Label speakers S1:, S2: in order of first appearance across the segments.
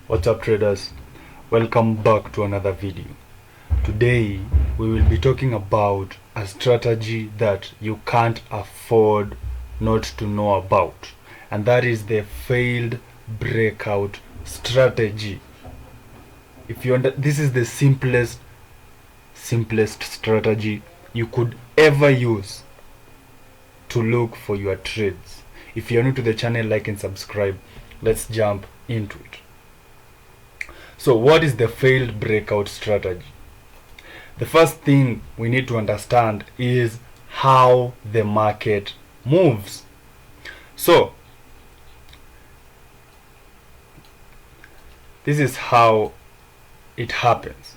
S1: What's up, traders? Welcome back to another video. Today we will be talking about a strategy that you can't afford not to know about, and that is the failed breakout strategy. This is the simplest strategy you could ever use to look for your trades. If you're new to the channel, like and subscribe. Let's jump into it. So what is the failed breakout strategy? The first thing we need to understand is how the market moves. So this is how it happens.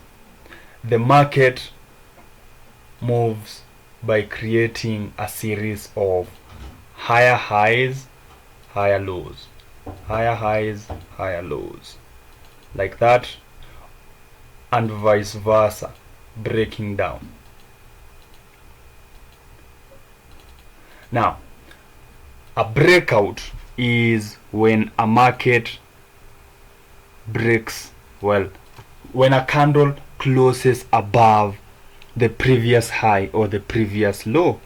S1: The market moves by creating a series of higher highs, higher lows, higher highs, higher lows, like that, and vice versa, breaking down. Now, a breakout is when a market breaks, when a candle closes above the previous high or the previous low.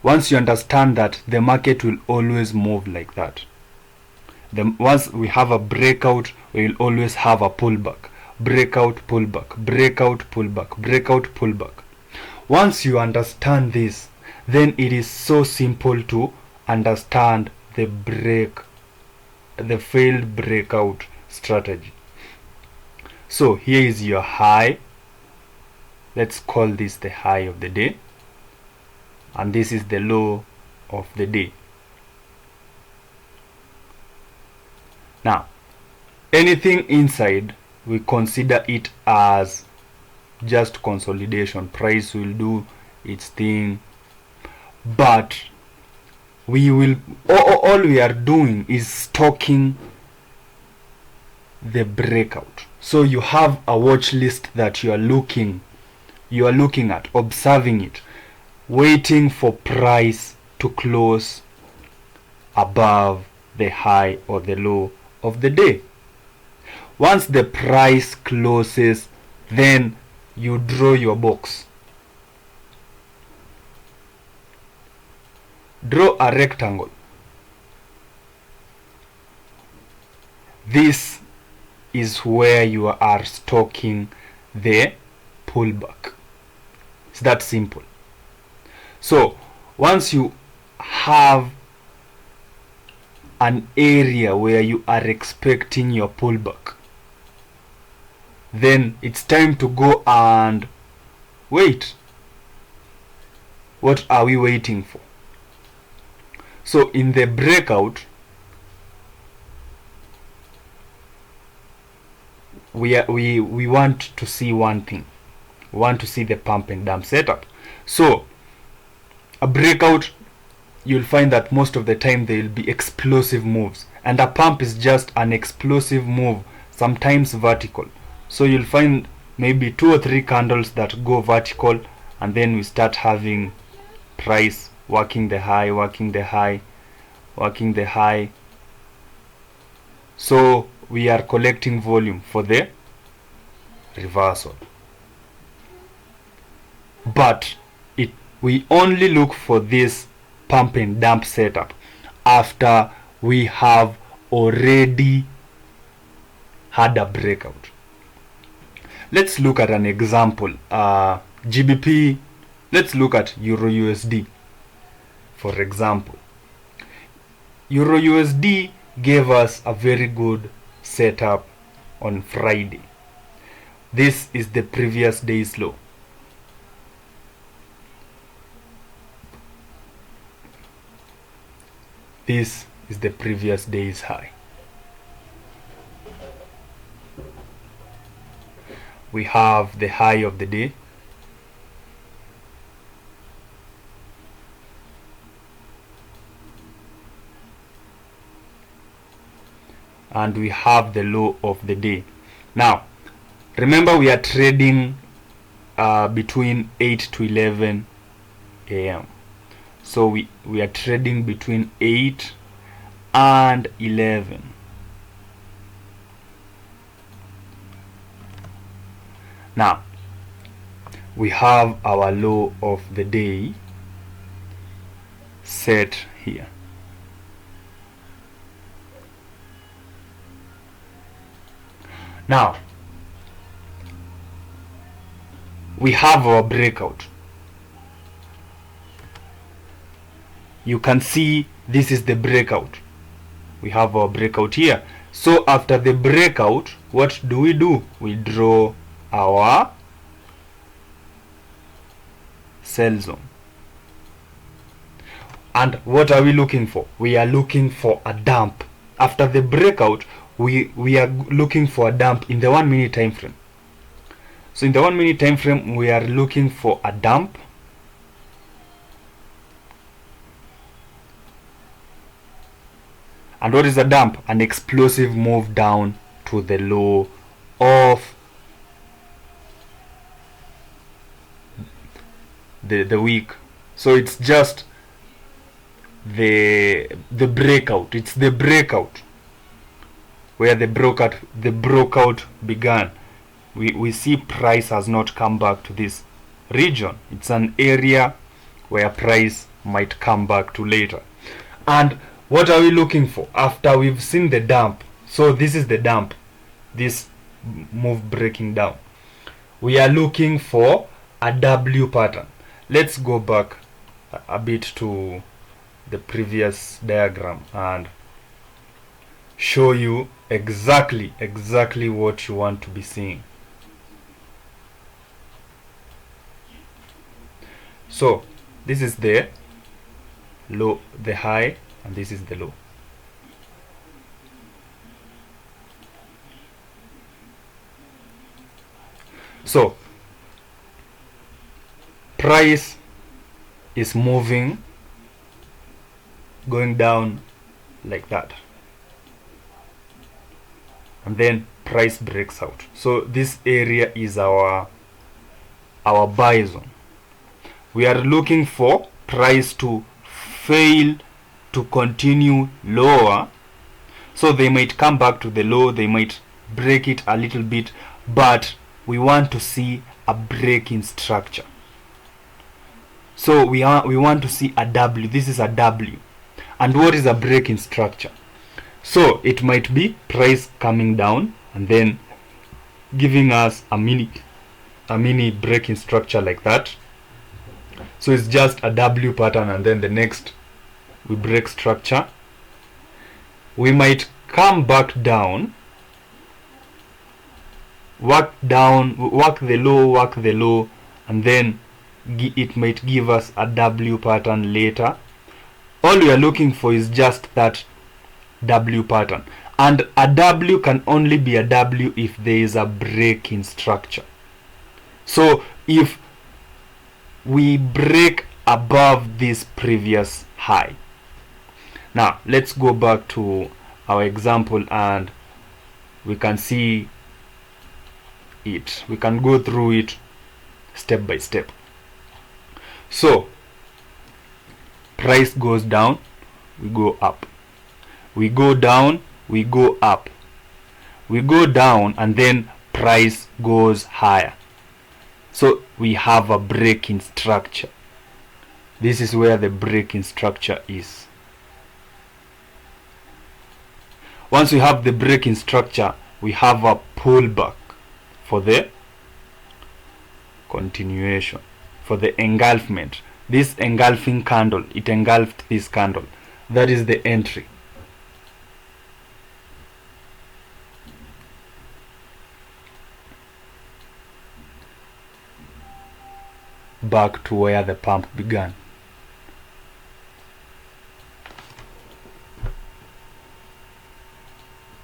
S1: Once you understand that, the market will always move like that. Once we have a breakout, we will always have a pullback. Breakout, pullback, breakout, pullback, breakout, pullback. Once you understand this, then it is so simple to understand the failed breakout strategy. So here is your high. Let's call this the high of the day, and this is the low of the day. Now, anything inside, we consider it as just consolidation. Price will do its thing, but all we are doing is stalking the breakout. So you have a watch list that you are looking at, observing it, waiting for price to close above the high or the low of the day. Once the price closes, then you draw your box. Draw a rectangle. This is where you are stalking the pullback. It's that simple. So once you have an area where you are expecting your pullback, then it's time to go and wait. What are we waiting for? So in the breakout, we want to see one thing. We want to see the pump and dump setup. So a breakout, you'll find that most of the time there will be explosive moves, and a pump is just an explosive move, sometimes vertical. So you'll find maybe 2 or 3 candles that go vertical, and then we start having price working the high, working the high, working the high. So we are collecting volume for the reversal, but we only look for this pump and dump setup after we have already had a breakout. Let's look at an example. GBP, let's look at EURUSD. For example, EURUSD gave us a very good setup on Friday. This is the previous day's low. This is the previous day's high. We have the high of the day, and we have the low of the day. Now remember, we are trading between 8 to 11 a.m. So we are trading between 8 and 11. Now we have our low of the day set here. Now we have our breakout. You can see this is the breakout. We have our breakout here. So after the breakout, what do? We draw our sell zone. And what are we looking for? We are looking for a dump. After the breakout, we are looking for a dump in the 1 minute time frame. So in the 1 minute time frame, we are looking for a dump. And what is a dump? An explosive move down to the low of the week. So it's just the breakout. It's the breakout where the breakout began. We see price has not come back to this region. It's an area where price might come back to later. And what are we looking for after we've seen the dump? So this is the dump, this move breaking down. We are looking for a W pattern. Let's go back a bit to the previous diagram and show you exactly what you want to be seeing. So this is the low, the high, and this is the low. So price is moving, going down like that, and then price breaks out. So this area is our buy zone. We are looking for price to fail to continue lower. So they might come back to the low, they might break it a little bit, but we want to see a break in structure. So we want to see a W. This is a W. And what is a break in structure? So it might be price coming down and then giving us a mini break in structure like that. So it's just a W pattern, and then the next we break structure. We might come back down, work the low, and then it might give us a W pattern later. All we are looking for is just that W pattern, and a W can only be a W if there is a break in structure. So if we break above this previous high. Now let's go back to our example and we can see it. We can go through it step by step. So price goes down, we go up. We go down, we go up. We go down, and then price goes higher. So we have a break in structure. This is where the break in structure is. Once we have the break in structure, we have a pullback for the continuation, for the engulfment. This engulfing candle, it engulfed this candle. That is the entry. Back to where the pump began.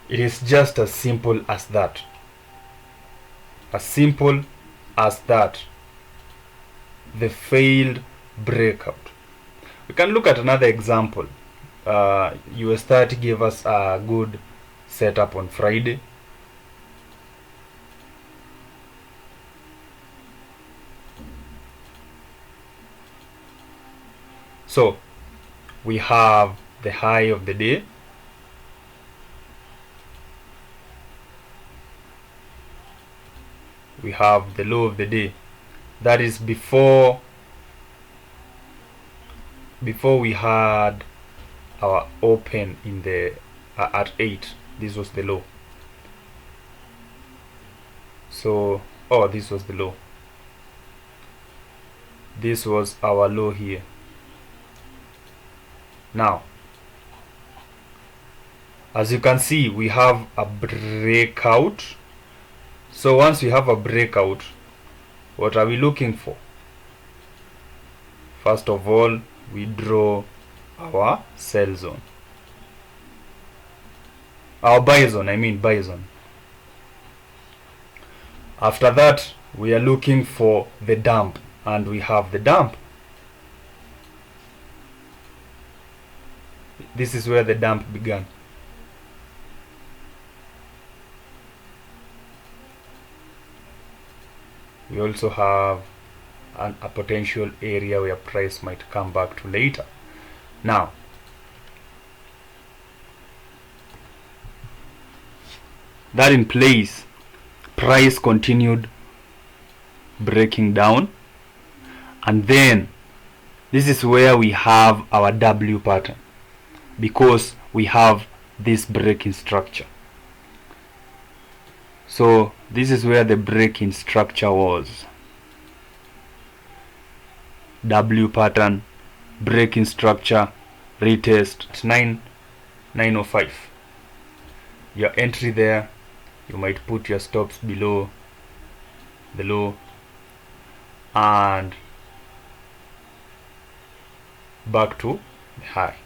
S1: It is just as simple as that. As simple as that. The failed breakout. We can look at another example. EURUSD gave us a good setup on Friday. So we have the high of the day, we have the low of the day. That is before we had our open in the at 8. This was the low. So this was the low. This was our low here. Now, as you can see, we have a breakout. So once we have a breakout, what are we looking for? First of all, we draw our sell zone. Our buy zone, buy zone. After that, we are looking for the dump, and we have the dump. This is where the dump began. We also have a potential area where price might come back to later. Now, that in place, price continued breaking down, and then this is where we have our W pattern, because we have this breaking structure. So this is where the breaking structure was. W pattern, breaking structure, retest at 905. Your entry there, you might put your stops below the low and back to the high.